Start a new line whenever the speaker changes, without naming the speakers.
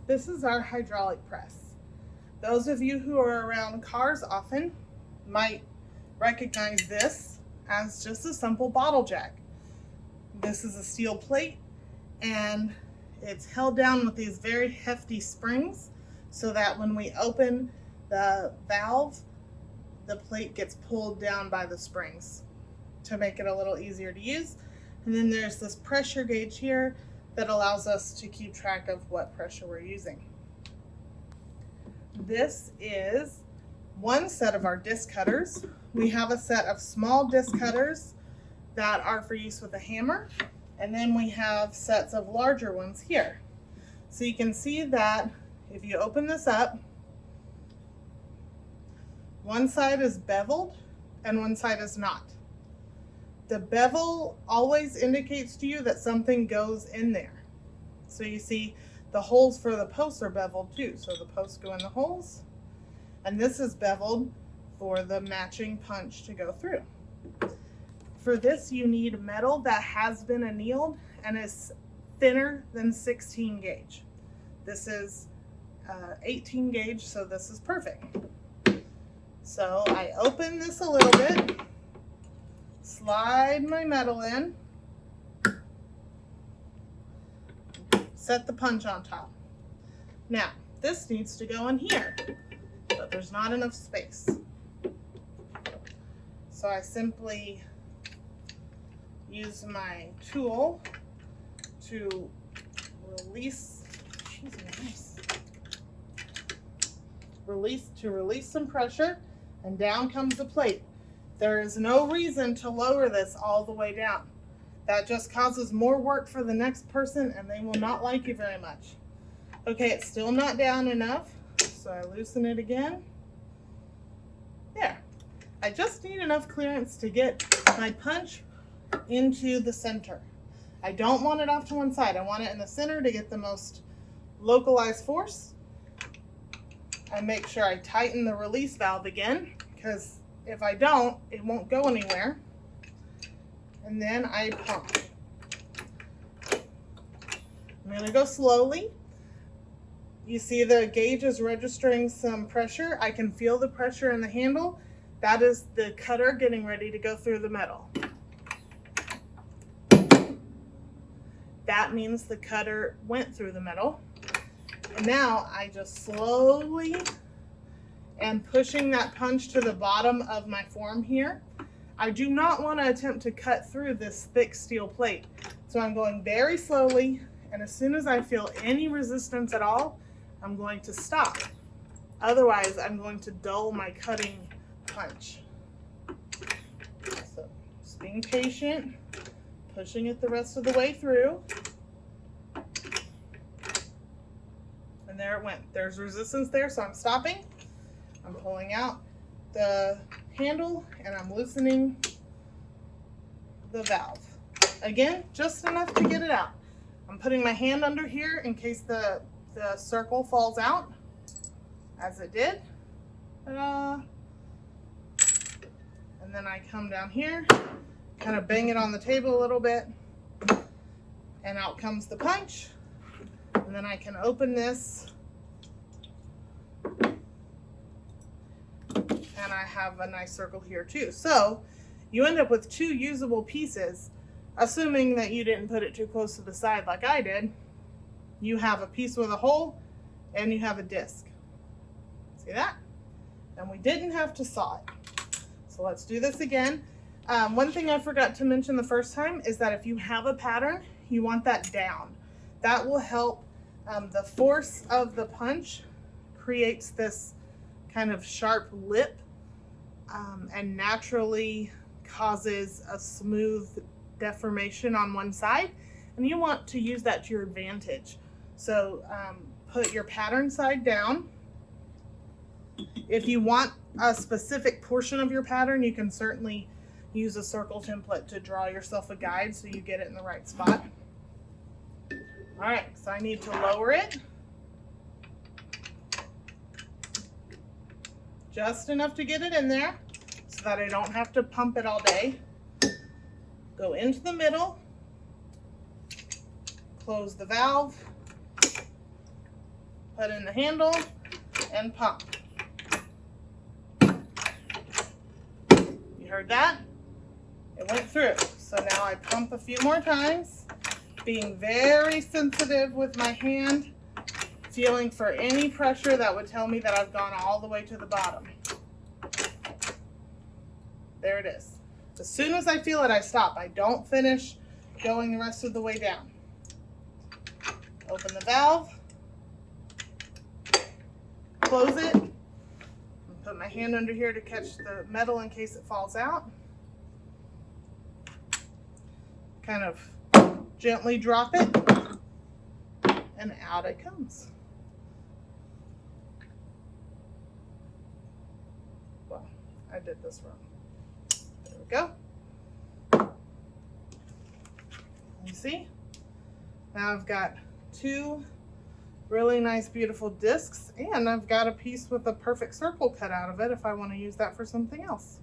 This is our hydraulic press. Those of you who are around cars often might recognize this as just a simple bottle jack. This is a steel plate and it's held down with these very hefty springs so that when we open the valve, the plate gets pulled down by the springs to make it a little easier to use. And then there's this pressure gauge here that allows us to keep track of what pressure we're using. This is one set of our disc cutters. We have a set of small disc cutters that are for use with a hammer, and then we have sets of larger ones here. So you can see that if you open this up, one side is beveled and one side is not. The bevel always indicates to you that something goes in there. So you see the holes for the posts are beveled too. So the posts go in the holes, and this is beveled for the matching punch to go through. For this, you need metal that has been annealed and is thinner than 16 gauge. This is 18 gauge, so this is perfect. So I open this a little bit, slide my metal in, set the punch on top. Now, this needs to go in here, but there's not enough space. So I simply use my tool to release some pressure, and down comes the plate. There is no reason to lower this all the way down. That just causes more work for the next person and they will not like you very much. Okay, it's still not down enough, so I loosen it again. There. I just need enough clearance to get my punch into the center. I don't want it off to one side. I want it in the center to get the most localized force. I make sure I tighten the release valve again, because if I don't, it won't go anywhere. And then I pump. I'm going to go slowly. You see the gauge is registering some pressure. I can feel the pressure in the handle. That is the cutter getting ready to go through the metal. That means the cutter went through the metal. And now I just slowly am pushing that punch to the bottom of my form here. I do not want to attempt to cut through this thick steel plate. So I'm going very slowly, and as soon as I feel any resistance at all, I'm going to stop. Otherwise, I'm going to dull my cutting punch. So just being patient, pushing it the rest of the way through. And there it went. There's resistance there, so I'm stopping. I'm pulling out the handle and I'm loosening the valve. Again, just enough to get it out. I'm putting my hand under here in case the circle falls out, as it did. And then I come down here, kind of bang it on the table a little bit, and out comes the punch. And then I can open this, and I have a nice circle here too. So you end up with two usable pieces, assuming that you didn't put it too close to the side like I did. You have a piece with a hole and you have a disc. See that? And we didn't have to saw it. So let's do this again. One thing I forgot to mention the first time is that if you have a pattern, you want that down. That will help. The force of the punch creates this kind of sharp lip and naturally causes a smooth deformation on one side, and you want to use that to your advantage. So put your pattern side down. If you want a specific portion of your pattern, you can certainly use a circle template to draw yourself a guide so you get it in the right spot. All right, so I need to lower it just enough to get it in there so that I don't have to pump it all day. Go into the middle, close the valve, Put in the handle and pump. You heard that? It went through. So now I pump a few more times, being very sensitive with my hand, feeling for any pressure that would tell me that I've gone all the way to the bottom. There it is. As soon as I feel it, I stop. I don't finish going the rest of the way down. Open the valve, close it, and put my hand under here to catch the metal in case it falls out. Kind of gently drop it, and out it comes. Well, I did this wrong. There we go. You see? Now I've got two really nice, beautiful discs, and I've got a piece with a perfect circle cut out of it if I want to use that for something else.